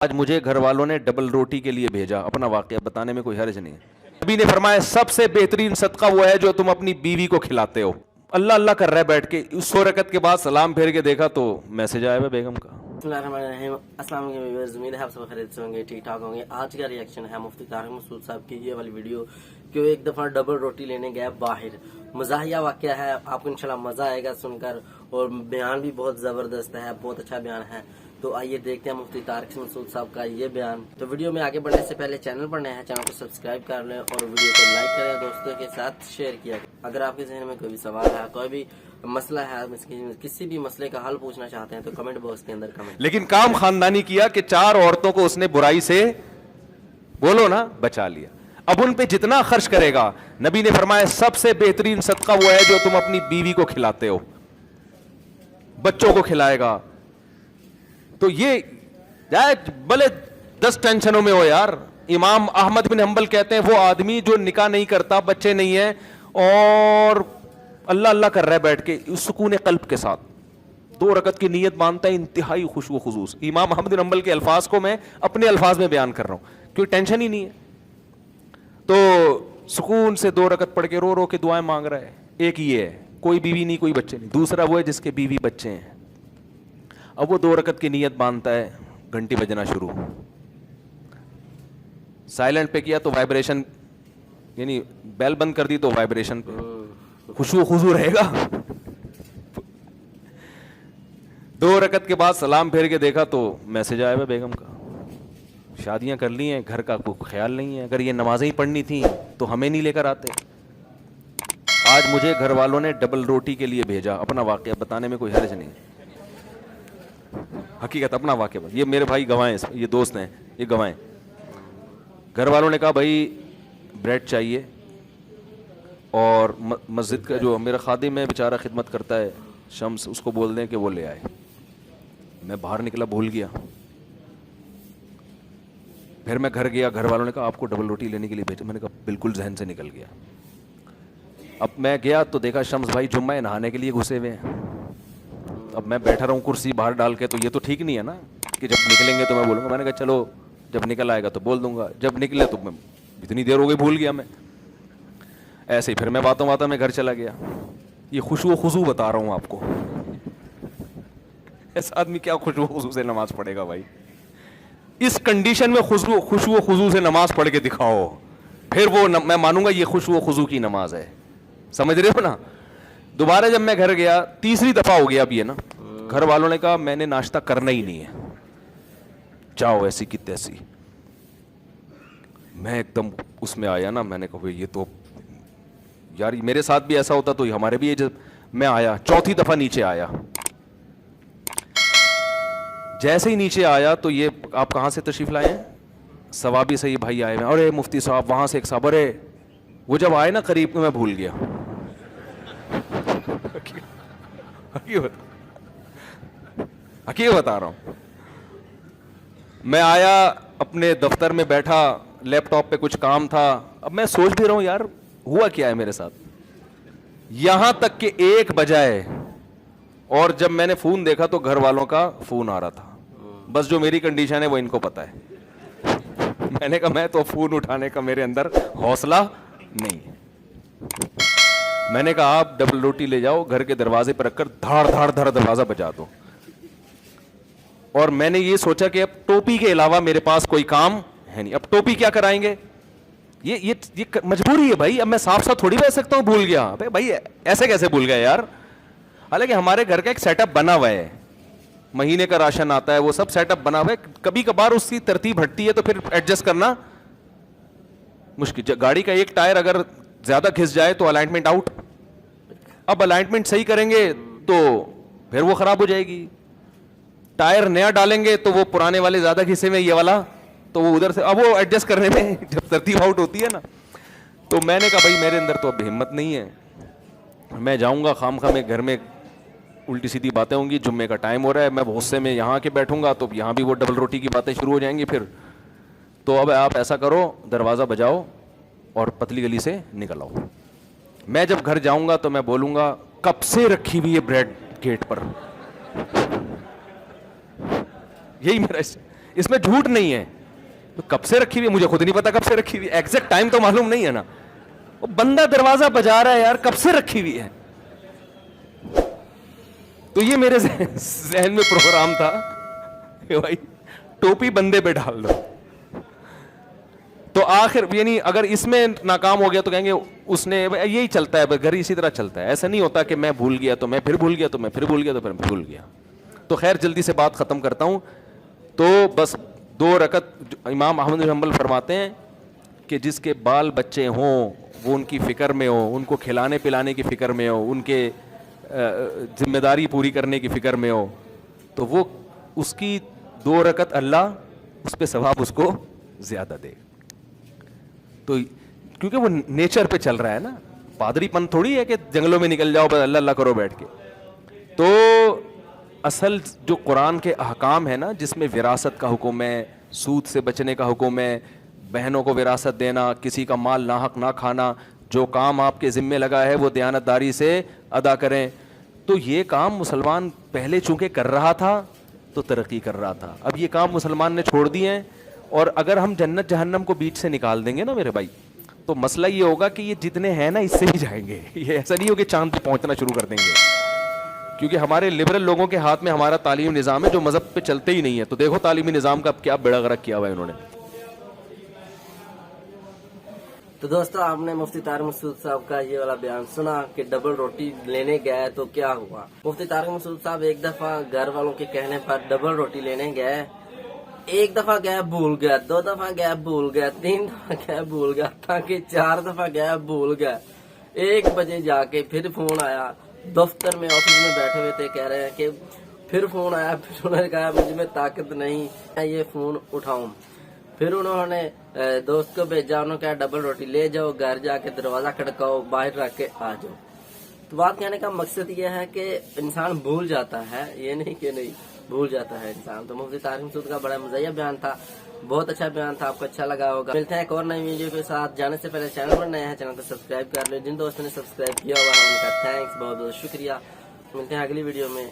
آج مجھے گھر والوں نے ڈبل روٹی کے لیے بھیجا. اپنا واقعہ بتانے میں کوئی حرج نہیں ہے. نبی نے فرمایا سب سے بہترین صدقہ وہ ہے جو تم اپنی بیوی کو کھلاتے ہو. اللہ اللہ کر رہا ہے بیٹھ کے, 100 رکعت کے بعد سلام پھیر کے دیکھا تو میسج آیا ہوا بیگم کا. بسم اللہ الرحمن الرحیم. السلام علیکم ویورز, امید ہے آپ سب خیریت سے ہوں گے, ٹھیک ٹھاک ہوں گے. آج کا ریئیکشن ہے مفتی طارق مسعود صاحب کی یہ والی ویڈیو کہ وہ ایک دفعہ ڈبل روٹی لینے گیا باہر. مزاحیہ واقعہ ہے, آپ کو انشاءاللہ مزہ آئے گا سن کر, اور بیان بھی بہت زبردست ہے, بہت اچھا بیان ہے. تو آئیے دیکھتے ہیں مفتی طارق مسعود صاحب کا یہ بیان. تو ویڈیو میں آگے بڑھنے سے پہلے چینل پر نئے ہیں, چینل کو سبسکرائب کر لیں اور ویڈیو کو لائک کریں, دوستوں کے ساتھ شیئر کیا. اگر آپ کے ذہن میں کوئی بھی سوال ہے, کوئی بھی مسئلہ ہے, کسی بھی مسئلے کا حل پوچھنا چاہتے ہیں تو کمنٹ باکس کے اندر کمنٹ. لیکن کام خاندانی کیا کہ 4 عورتوں کو اس نے برائی سے بولو نا بچا لیا. اب ان پہ جتنا خرچ کرے گا, نبی نے فرمایا سب سے بہترین صدقہ وہ ہے جو تم اپنی بیوی کو کھلاتے ہو, بچوں کو کھلائے گا. تو یہ بھلے 10 ٹینشنوں میں ہو یار. امام احمد بن حنبل کہتے ہیں وہ آدمی جو نکاح نہیں کرتا, بچے نہیں ہیں, اور اللہ اللہ کر رہا ہے بیٹھ کے سکون قلب کے ساتھ, 2 رکعت کی نیت مانتا ہے, انتہائی خوشو و خضوع. امام احمد بن حنبل کے الفاظ کو میں اپنے الفاظ میں بیان کر رہا ہوں کیونکہ ٹینشن ہی نہیں ہے. تو سکون سے 2 رکعت پڑھ کے رو رو کے دعائیں مانگ رہا ہے. ایک یہ ہے کوئی بیوی نہیں کوئی بچے نہیں, دوسرا وہ ہے جس کے بیوی بچے ہیں. اب وہ 2 رکعت کی نیت باندھتا ہے, گھنٹی بجنا شروع, سائلنٹ پہ کیا تو وائبریشن, یعنی بیل بند کر دی تو وائبریشن پہ, خوشو خضو رہے گا. 2 رکعت کے بعد سلام پھیر کے دیکھا تو میسج آیا ہوا بیگم کا. شادیاں کر لی ہیں, گھر کا کوئی خیال نہیں ہے. اگر یہ نمازیں ہی پڑھنی تھیں تو ہمیں نہیں لے کر آتے. آج مجھے گھر والوں نے ڈبل روٹی کے لیے بھیجا. اپنا واقعہ بتانے میں کوئی حرج نہیں, حقیقت اپنا واقعہ. یہ میرے بھائی گواہیں, یہ دوست ہیں, یہ گواہیں. گھر والوں نے کہا بھائی بریڈ چاہیے, اور مسجد کا جو میرا خادم ہے بیچارہ خدمت کرتا ہے شمس, اس کو بول دیں کہ وہ لے آئے. میں باہر نکلا, بھول گیا. پھر میں گھر گیا, گھر والوں نے کہا آپ کو ڈبل روٹی لینے کے لیے بھیجا. میں نے کہا بالکل ذہن سے نکل گیا. اب میں گیا تو دیکھا شمس بھائی جمعہ ہے, نہانے کے لیے گھسے ہوئے ہیں. اب میں بیٹھا رہا ہوں کرسی باہر ڈال کے, تو یہ تو ٹھیک نہیں ہے نا کہ جب نکلیں گے تو میں بولوں گا. میں نے کہا چلو جب نکل آئے گا تو بول دوں گا, جب نکلے تو میں اتنی دیر ہو گئی بھول گیا میں. ایسے ہی پھر میں باتوں میں گھر چلا گیا. یہ خوشو و خضو بتا رہا ہوں آپ کو. ایسا آدمی کیا خوشو و خضو سے نماز پڑھے گا بھائی؟ اس کنڈیشن میں خوشو و خضو سے نماز پڑھ کے دکھاؤ, پھر وہ میں مانوں گا یہ خوشو و خضو کی نماز ہے. سمجھ رہے ہو نا؟ دوبارہ جب میں گھر گیا, تیسری دفعہ ہو گیا اب یہ نا, گھر والوں نے کہا میں نے ناشتہ کرنا ہی نہیں ہے, جاؤ ایسی کی تیسی. میں ایک دم اس میں آیا نا, میں نے کہا یہ تو یار میرے ساتھ بھی ایسا ہوتا تو ہمارے بھی یہ. میں آیا, چوتھی دفعہ نیچے آیا. جیسے ہی نیچے آیا تو یہ آپ کہاں سے تشریف لائے ہیں؟ ثوابی صحیح بھائی آئے ہیں. ارے مفتی صاحب, وہاں سے ایک صاحب, ارے وہ جب آئے نا قریب میں بھول گیا. حقیقت بتا رہا ہوں. میں آیا, اپنے دفتر میں بیٹھا, لیپ ٹاپ پہ کچھ کام تھا. اب میں سوچ بھی رہا ہوں یار ہوا کیا ہے میرے ساتھ, یہاں تک کہ 1 بجا ہے, اور جب میں نے فون دیکھا تو گھر والوں کا فون آ رہا تھا. بس جو میری کنڈیشن ہے وہ ان کو پتا ہے. میں نے کہا میں تو فون اٹھانے کا میرے اندر حوصلہ نہیں ہے. میں نے کہا آپ ڈبل روٹی لے جاؤ, گھر کے دروازے پر رکھ کر دھاڑ دھاڑ دھڑ دروازہ بجا دو. اور میں نے یہ سوچا کہ اب ٹوپی کے علاوہ میرے پاس کوئی کام ہے نہیں. اب ٹوپی کیا کرائیں گے, یہ مجبوری ہے بھائی. اب میں صاف صاف تھوڑی بہ سکتا ہوں بھول گیا. بھائی ایسے کیسے بھول گیا یار؟ حالانکہ ہمارے گھر کا ایک سیٹ اپ بنا ہوا ہے, مہینے کا راشن آتا ہے, وہ سب سیٹ اپ بنا ہوا ہے. کبھی کبھار اس کی ترتیب ہٹتی ہے تو پھر ایڈجسٹ کرنا مشکل. گاڑی کا ایک ٹائر اگر زیادہ گھس جائے تو الائنمنٹ آؤٹ. اب الائنمنٹ صحیح کریں گے تو پھر وہ خراب ہو جائے گی. ٹائر نیا ڈالیں گے تو وہ پرانے والے زیادہ گھسے ہوئے, یہ والا تو وہ ادھر سے, اب وہ ایڈجسٹ کرنے میں جب ترتیب آؤٹ ہوتی ہے نا. تو میں نے کہا بھائی میرے اندر تو اب ہمت نہیں ہے, میں جاؤں گا خام خواہ میں گھر میں الٹی سیدھی باتیں ہوں گی. جمعے کا ٹائم ہو رہا ہے, میں غصے میں یہاں کے بیٹھوں گا تو یہاں بھی وہ ڈبل روٹی کی باتیں شروع ہو جائیں گی پھر. تو اب آپ ایسا کرو, دروازہ بجاؤ اور پتلی گلی سے نکل آؤ. میں جب گھر جاؤں گا تو میں بولوں گا کب سے رکھی ہوئی ہے بریڈ گیٹ پر. یہی میرا اس میں جھوٹ نہیں ہے. تو کب سے رکھی ہوئی ہے مجھے خود نہیں پتا کب سے رکھی ہوئی ہے, ایگزیکٹ ٹائم تو معلوم نہیں ہے نا. وہ بندہ دروازہ بجا رہا ہے یار, کب سے رکھی ہوئی ہے. تو یہ میرے ذہن میں پروگرام تھا کہ بھائی ٹوپی بندے پہ ڈال دو. تو آخر یعنی اگر اس میں ناکام ہو گیا تو کہیں گے اس نے, یہی چلتا ہے گھر اسی طرح چلتا ہے. ایسا نہیں ہوتا کہ میں بھول گیا تو میں پھر بھول گیا تو میں پھر بھول گیا تو پھر بھول گیا. تو خیر جلدی سے بات ختم کرتا ہوں. تو بس 2 رکعت امام احمد بن حنبل فرماتے ہیں کہ جس کے بال بچے ہوں وہ ان کی فکر میں ہو, ان کو کھلانے پلانے کی فکر میں ہو, ان کے ذمہ داری پوری کرنے کی فکر میں ہو, تو وہ اس کی 2 رکعت اللہ اس پہ ثواب اس کو زیادہ دے. تو کیونکہ وہ نیچر پہ چل رہا ہے نا, پادری پن تھوڑی ہے کہ جنگلوں میں نکل جاؤ بس اللہ اللہ کرو بیٹھ کے. تو اصل جو قرآن کے احکام ہے نا, جس میں وراثت کا حکم ہے, سود سے بچنے کا حکم ہے, بہنوں کو وراثت دینا, کسی کا مال ناحق نہ کھانا, جو کام آپ کے ذمے لگا ہے وہ دیانتداری سے ادا کریں. تو یہ کام مسلمان پہلے چونکہ کر رہا تھا تو ترقی کر رہا تھا, اب یہ کام مسلمان نے چھوڑ دیے ہیں. اور اگر ہم جنت جہنم کو بیچ سے نکال دیں گے نا میرے بھائی, تو مسئلہ یہ ہوگا کہ یہ جتنے ہیں نا اس سے ہی جائیں گے. یہ ایسا نہیں ہو کہ چاند پہ پہنچنا شروع کر دیں گے, کیونکہ ہمارے لبرل لوگوں کے ہاتھ میں ہمارا تعلیمی نظام ہے جو مذہب پہ چلتے ہی نہیں ہے. تو دیکھو تعلیمی نظام کا کیا بیڑا غرق کیا ہوا ہے انہوں نے. تو دوستو آپ نے مفتی طارق مسعود صاحب کا یہ والا بیان سنا کہ ڈبل روٹی لینے گئے تو کیا ہوا. مفتی طارق مسعود صاحب ایک دفعہ گھر والوں کے کہنے پر ڈبل روٹی لینے گئے. 1 دفعہ گیا بھول گیا, 2 دفعہ گیا بھول گیا, 3 دفعہ گیا بھول گیا, تاکہ 4 دفعہ گیا بھول گیا. 1 بجے جا کے پھر فون آیا, دفتر میں آفس میں بیٹھے ہوئے تھے, کہہ رہے ہیں کہ پھر فون آیا, پھر انہوں نے کہا مجھ میں طاقت نہیں ہے یہ فون اٹھاؤں. پھر انہوں نے دوست کو بھیجا, انہوں نے کہا ڈبل روٹی لے جاؤ, گھر جا کے دروازہ کھڑکاؤ, باہر رکھ کے آ جاؤ. تو بات کہنے کا مقصد یہ ہے کہ انسان بھول جاتا ہے, یہ نہیں کہ نہیں بھول جاتا ہے انسان. تو مفتی طارق مسعود کا بڑا مزاحیہ بیان تھا, بہت اچھا بیان تھا, آپ کو اچھا لگا ہوگا. ملتے ہیں ایک اور نئی ویڈیو کے ساتھ. جانے سے پہلے چینل پر نئے ہیں چینل کو سبسکرائب کر لیں, جن دوستوں نے سبسکرائب کیا ہوا ہے ان کا تھینکس, بہت بہت شکریہ. ملتے ہیں اگلی ویڈیو میں.